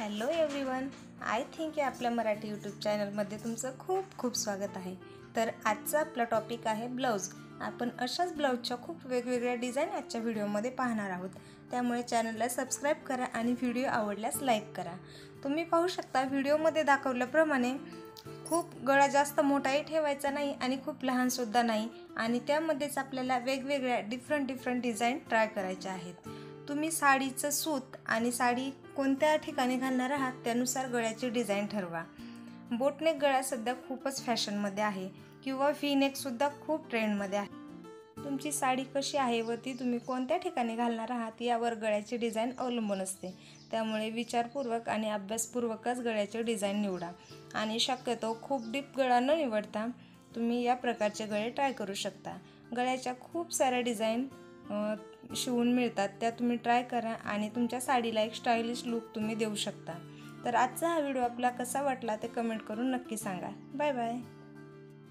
Hello everyone, I think आपल्या Marathi YouTube चॅनलमध्ये तुमचं खूप खूप स्वागत आहे। तर आजचा आपला टॉपिक आहे ब्लाऊज। आपण अशाच ब्लाऊजच्या खूप वेगवेगळ्या डिझाईन आजच्या व्हिडिओमध्ये पाहणार आहोत। त्यामुळे चॅनलला सबस्क्राईब करा आणि व्हिडिओ आवडल्यास लाईक करा। तुम्ही पाहू शकता व्हिडिओमध्ये दाखवल्याप्रमाणे खूप गळा जास्त मोठाही ठेवायचा नाही आणि खूप लहानसुद्धा नाही, आणि त्यामध्येच आपल्याला वेगवेगळ्या डिफरंट डिझाईन ट्राय करायच्या आहेत। तुम्ही साडीचं सूत आणि साडी कोणत्या ठिकाणी घालणार आहात त्यानुसार गळ्याची डिझाईन ठरवा। बोटनेक गळा सध्या खूपच फॅशनमध्ये आहे किंवा व्ही नेकसुद्धा खूप ट्रेंडमध्ये आहे। तुमची साडी कशी आहे व ती तुम्ही कोणत्या ठिकाणी घालणार आहात यावर गळ्याची डिझाईन अवलंबून असते। त्यामुळे विचारपूर्वक आणि अभ्यासपूर्वकच गळ्याची डिझाईन निवडा, आणि शक्यतो खूप डीप गळा न निवडता तुम्ही या प्रकारचे गळे ट्राय करू शकता। गळ्याच्या खूप साऱ्या डिझाईन शिवून मिळतात, त्या तुम्ही ट्राय करा आणि तुमच्या साडीला एक स्टायलिश लुक तुम्ही देऊ शकता। तर आजचा हा व्हिडिओ आपला कसा वाटला ते कमेंट करून नक्की सांगा। Bye bye.